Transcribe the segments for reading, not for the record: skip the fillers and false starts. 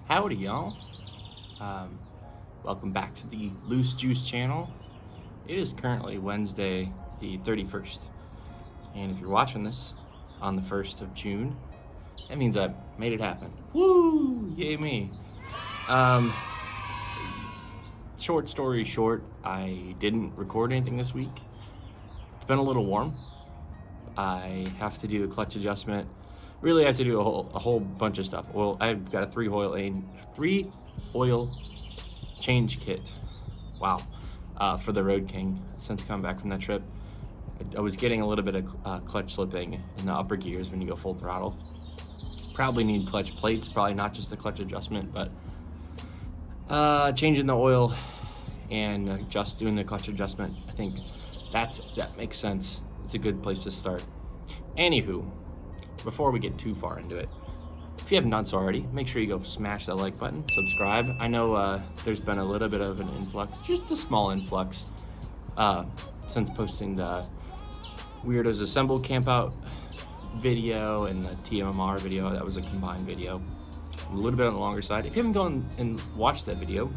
Howdy, y'all. Um, Welcome back to the Loose Juice channel. It is currently Wednesday, the 31st. And if you're watching this on the 1st of June, that means I made it happen. Woo! Yay me. Um, Short story short, I didn't record anything this week. It's been a little warm. I have to do a clutch adjustment. Really, I have to do a whole bunch of stuff. Well, I've got a three oil change kit. Wow. For the Road King since coming back from that trip. I was getting a little bit of clutch slipping in the upper gears when you go full throttle. Probably need clutch plates, probably not just the clutch adjustment, but changing the oil and just doing the clutch adjustment, I think that makes sense. It's a good place to start. Anywho, before we get too far into it, if you haven't done so already, make sure you go smash that like button, subscribe. I know there's been a little bit of an influx, just a small influx, since posting the Weirdos Assemble Campout video and the TMMR video. That was a combined video, a little bit on the longer side. If you haven't gone and watched that video,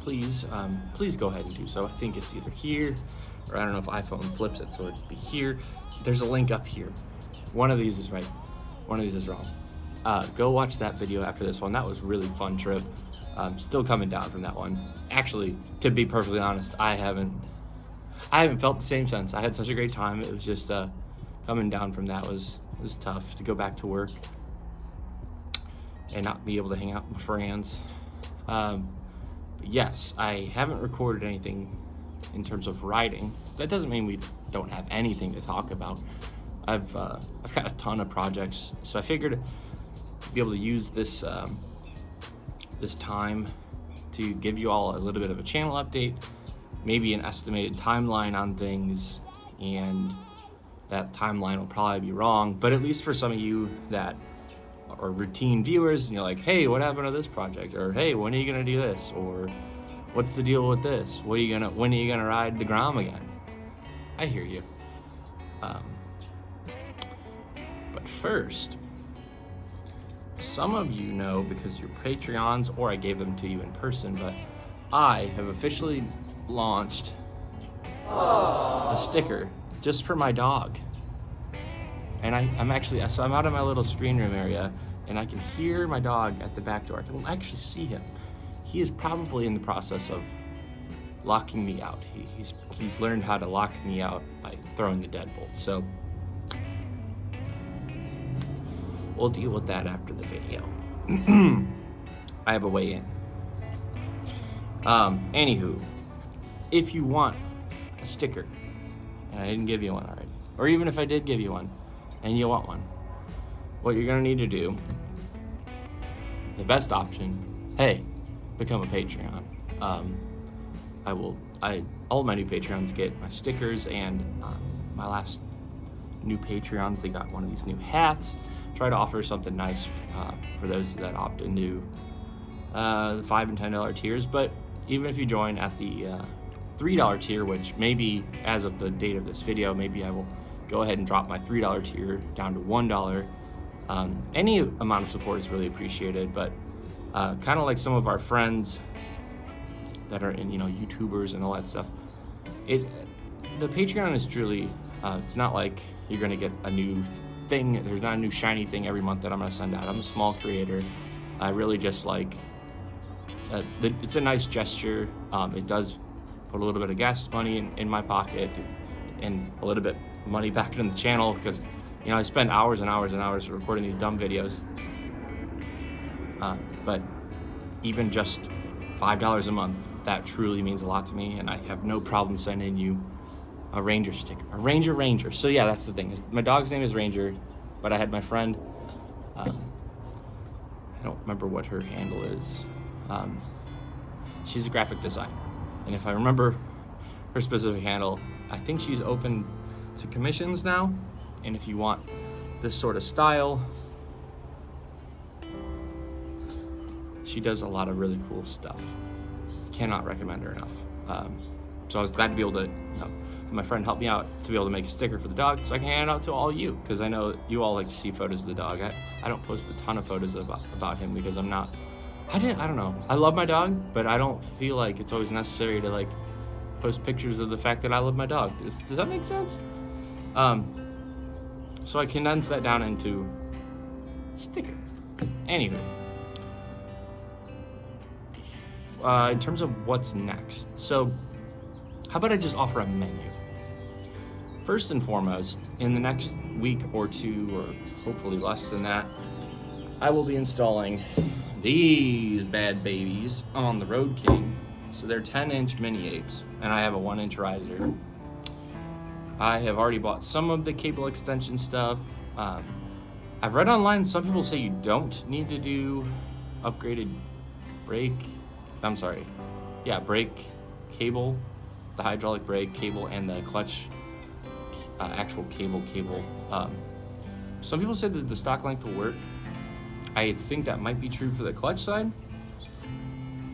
please go ahead and do so. I think it's either here, or I don't know if iPhone flips it, so it'd be here. There's a link up here. One of these is right, one of these is wrong. Go watch that video after this one. That was a really fun trip. Still coming down from that one. Actually, to be perfectly honest, I haven't felt the same since. I had such a great time. It was just coming down from that was tough to go back to work and not be able to hang out with friends. But yes, I haven't recorded anything in terms of writing. That doesn't mean we don't have anything to talk about. I've got a ton of projects, so I figured be able to use this this time to give you all a little bit of a channel update, maybe an estimated timeline on things, and that timeline will probably be wrong, but at least for some of you that are routine viewers and you're like, hey, what happened to this project? Or hey, when are you gonna do this? Or what's the deal with this? When are you gonna ride the Grom again? I hear you. But first, some of you know because you're Patreons or I gave them to you in person, but I have officially launched a sticker just for my dog. And I'm out in my little screen room area and I can hear my dog at the back door. I can actually see him. He is probably in the process of locking me out. He's learned how to lock me out by throwing the deadbolt. So we'll deal with that after the video. I have a way in. Anywho, if you want a sticker, and I didn't give you one already, or even if I did give you one, and you want one, what you're gonna need to do, the best option, hey, become a Patreon. All of my new Patreons get my stickers, and my last new Patreons, they got one of these new hats. Try to offer something nice for those that opt into the $5 and $10 tiers. But even if you join at the $3 tier, which maybe as of the date of this video, maybe I will go ahead and drop my $3 tier down to $1. Any amount of support is really appreciated, but kind of like some of our friends that are in, YouTubers and all that stuff, the Patreon is truly, it's not like you're gonna get a new thing. There's not a new shiny thing every month that I'm gonna send out. I'm a small creator. I really just like, it's a nice gesture. It does put a little bit of gas money in my pocket and a little bit of money back into the channel because, I spend hours and hours and hours recording these dumb videos. But even just $5 a month, that truly means a lot to me, and I have no problem sending you a Ranger sticker, a Ranger. So yeah, that's the thing. My dog's name is Ranger, but I had my friend, I don't remember what her handle is. She's a graphic designer, and if I remember her specific handle, I think she's open to commissions now. And if you want this sort of style, she does a lot of really cool stuff. Cannot recommend her enough. So I was glad to be able to, my friend helped me out to be able to make a sticker for the dog so I can hand it out to all you, because I know you all like to see photos of the dog. I don't post a ton of photos about him because I'm not I don't know. I love my dog, but I don't feel like it's always necessary to like post pictures of the fact that I love my dog. Does that make sense? So I condensed that down into sticker. Anywho, in terms of what's next, so how about I just offer a menu? First and foremost, in the next week or two, or hopefully less than that, I will be installing these bad babies on the Road King. So they're 10-inch mini apes, and I have a 1-inch riser. I have already bought some of the cable extension stuff. I've read online some people say you don't need to do upgraded brake cable, the hydraulic brake cable, and the clutch actual cable. Some people said that the stock length will work. I think that might be true for the clutch side,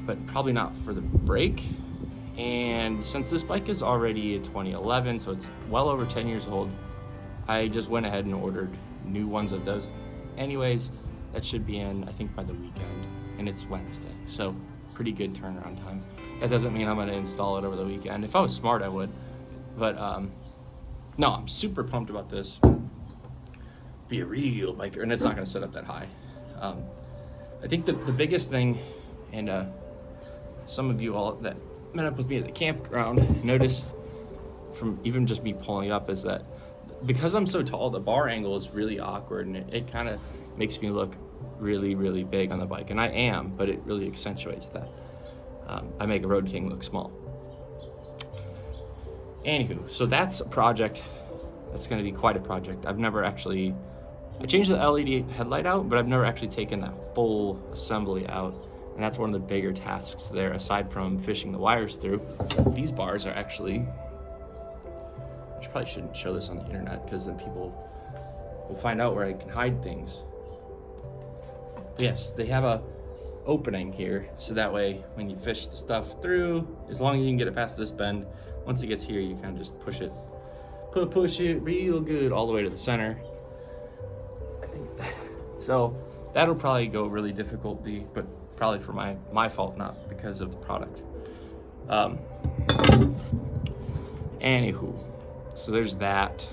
but probably not for the brake. And since this bike is already a 2011, so it's well over 10 years old, I just went ahead and ordered new ones of those. Anyways, that should be in, I think, by the weekend, and it's Wednesday, so pretty good turnaround time. That doesn't mean I'm gonna install it over the weekend. If I was smart, I would, but no, I'm super pumped about this. Be a real biker, and it's not gonna set up that high. I think the biggest thing, and some of you all that met up with me at the campground noticed from even just me pulling up, is that because I'm so tall, the bar angle is really awkward, and it kind of makes me look really, really big on the bike, and I am, but it really accentuates that. I make a Road King look small. Anywho, so that's a project. That's going to be quite a project. I changed the LED headlight out, but I've never actually taken that full assembly out, and that's one of the bigger tasks there, aside from fishing the wires through. These bars are actually, I probably shouldn't show this on the internet, because then people will find out where I can hide things. But yes, they have a opening here, so that way when you fish the stuff through, as long as you can get it past this bend, once it gets here, you kind of just push it real good all the way to the center. I think so. That'll probably go really difficultly, but probably for my fault, not because of the product. Anywho, so there's that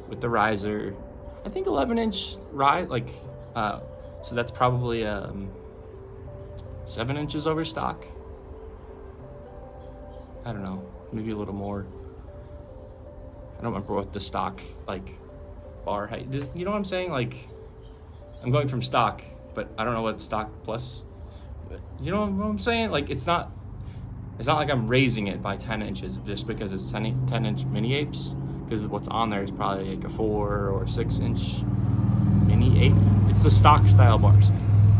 with the riser. I think 11-inch rise, so that's probably 7 inches over stock. I don't know, maybe a little more. I don't remember what the stock bar height. You know what I'm saying? Like, I'm going from stock, but I don't know what stock plus. You know what I'm saying? Like, it's not like I'm raising it by 10 inches just because it's 10-inch mini apes. Because what's on there is probably like a 4 or 6-inch mini ape. It's the stock style bars,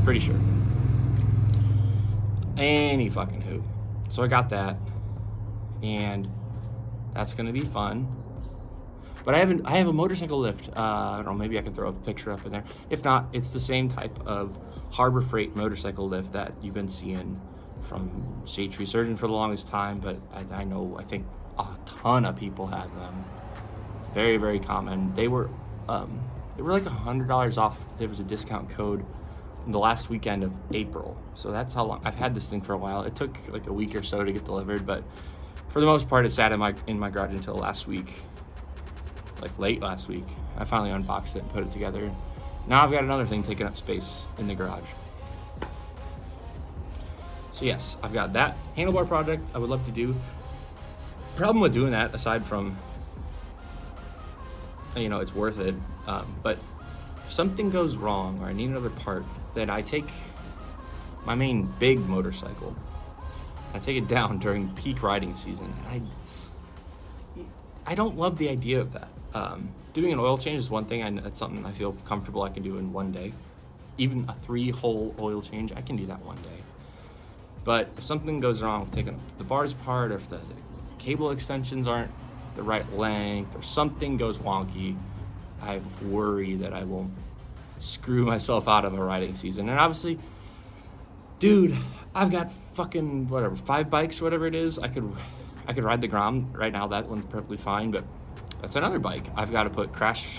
pretty sure. Any fucking who. So I got that, and that's gonna be fun. But I have a motorcycle lift. I don't know, maybe I can throw a picture up in there. If not, it's the same type of Harbor Freight motorcycle lift that you've been seeing from Sage Tree Surgeon for the longest time, but I think a ton of people have them. Very, very common. They were like $100 off. There was a discount code the last weekend of April. So that's how long I've had this thing for a while. It took like a week or so to get delivered, but for the most part, it sat in my garage until last week. Like late last week, I finally unboxed it and put it together. Now I've got another thing taking up space in the garage. So yes, I've got that handlebar project I would love to do. Problem with doing that, aside from, it's worth it, but if something goes wrong or I need another part, then I take my main big motorcycle, I take it down during peak riding season. I don't love the idea of that. Doing an oil change is one thing, that's something I feel comfortable I can do in one day. Even a 3-hole oil change, I can do that one day. But if something goes wrong with taking the bars apart, or if the cable extensions aren't the right length, or something goes wonky, I worry that I will screw myself out of a riding season. And obviously, dude, I've got fucking 5 bikes, whatever it is. I could ride the Grom right now. That one's perfectly fine, but that's another bike. I've got to put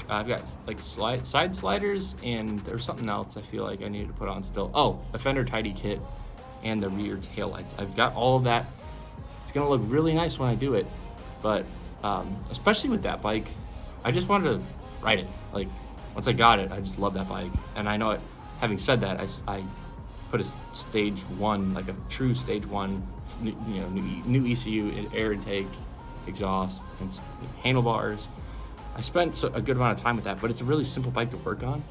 I've got like side sliders, and there's something else I feel like I need to put on still. Oh, a fender tidy kit and the rear taillights. I've got all of that. It's gonna look really nice when I do it, but especially with that bike, I just wanted to ride it. Like, once I got it, I just love that bike. And I know it, having said that, I put a stage 1, like a true stage 1, new ECU, air intake, exhaust, and handlebars. I spent a good amount of time with that, but it's a really simple bike to work on.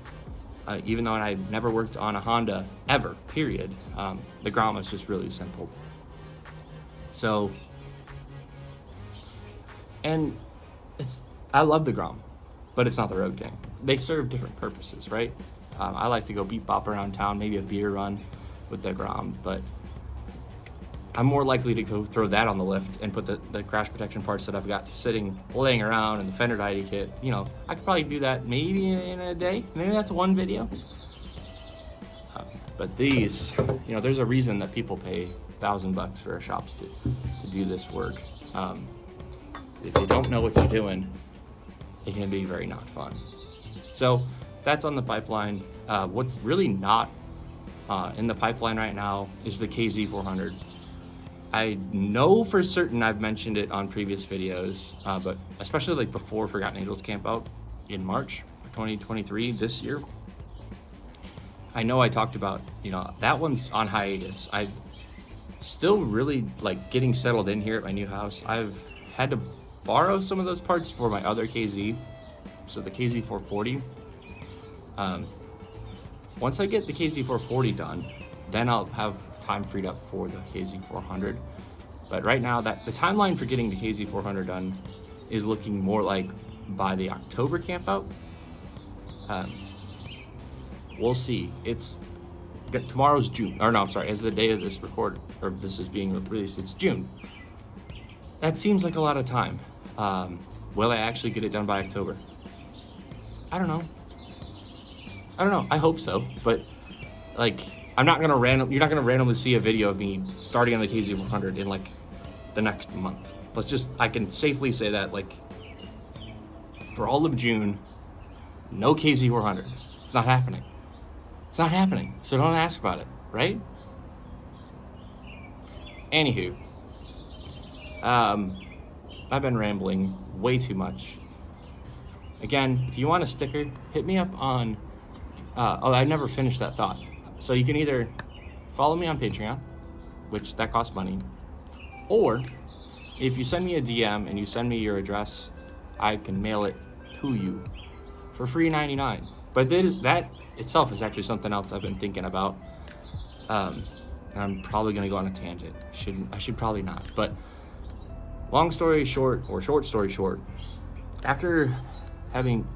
Even though I never worked on a Honda ever, period. The Grom is just really simple. So, and I love the Grom, but it's not the Road King. They serve different purposes, right? I like to go beep bop around town, maybe a beer run with the Grom, but I'm more likely to go throw that on the lift and put the crash protection parts that I've got laying around and the fender tidy kit. I could probably do that maybe in a day. Maybe that's one video. But these, there's a reason that people pay $1,000 for our shops to do this work. If you don't know what you're doing, it can be very not fun. So that's on the pipeline. What's really not in the pipeline right now is the KZ400. I know for certain I've mentioned it on previous videos, but especially like before Forgotten Angels Camp Out in March 2023, this year. I know I talked about, that one's on hiatus. I'm still really like getting settled in here at my new house. I've had to borrow some of those parts for my other KZ, so the KZ440. Once I get the KZ440 done, then I'll have time freed up for the KZ400. But right now, the timeline for getting the KZ400 done is looking more like by the October camp out. We'll see. Tomorrow's June, or no, I'm sorry, as the day of this is being released, it's June. That seems like a lot of time. Will I actually get it done by October? I don't know. I hope so, but like, you're not gonna randomly see a video of me starting on the KZ400 in like the next month. I can safely say that, like, for all of June, no KZ400. It's not happening. So don't ask about it, right? Anywho, I've been rambling way too much. Again, if you want a sticker, hit me up on, I never finished that thought. So you can either follow me on Patreon, which that costs money, or if you send me a DM and you send me your address, I can mail it to you for free $99. But that itself is actually something else I've been thinking about. And I'm probably gonna go on a tangent. I should probably not, but long story short, or short story short, after having,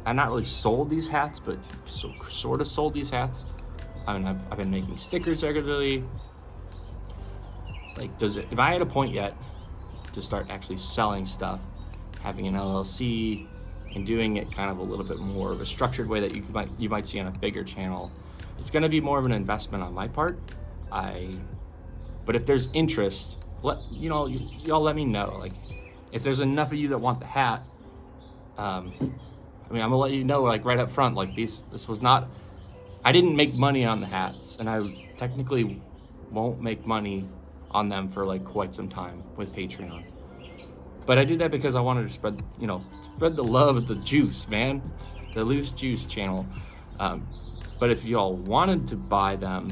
I've not really sold these hats, but sort of sold these hats. I mean, I've been making stickers regularly. Like, if I had a point yet to start actually selling stuff, having an LLC, and doing it kind of a little bit more of a structured way that you might see on a bigger channel, it's going to be more of an investment on my part. But if there's interest, y'all let me know. Like, if there's enough of you that want the hat, I'm gonna let you know, like, right up front, like, this was not, I didn't make money on the hats, and I technically won't make money on them for like quite some time with Patreon. But I do that because I wanted to spread the love of the juice, man, the Loose Juice channel. But if y'all wanted to buy them,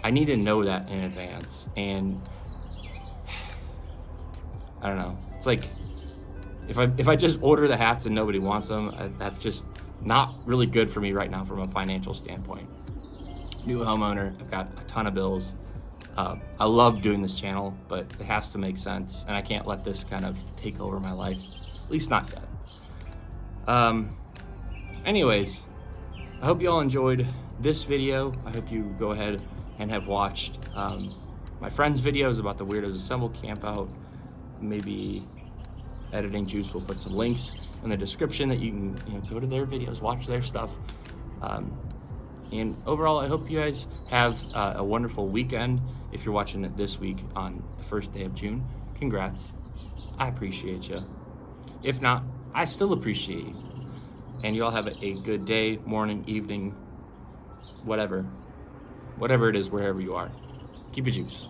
I need to know that in advance. And I don't know. It's like, if I just order the hats and nobody wants them, that's just not really good for me right now from a financial standpoint. New homeowner, I've got a ton of bills. I love doing this channel, but it has to make sense, and I can't let this kind of take over my life, at least not yet. Anyways, I hope you all enjoyed this video. I hope you go ahead and have watched my friends' videos about the Weirdos Assemble camp out. Maybe Editing Juice will put some links in the description that you can go to their videos, watch their stuff. And overall, I hope you guys have a wonderful weekend. If you're watching it this week on the first day of June, congrats. I appreciate you. If not, I still appreciate you. And you all have a good day, morning, evening, whatever. Whatever it is, wherever you are. Keep it juice.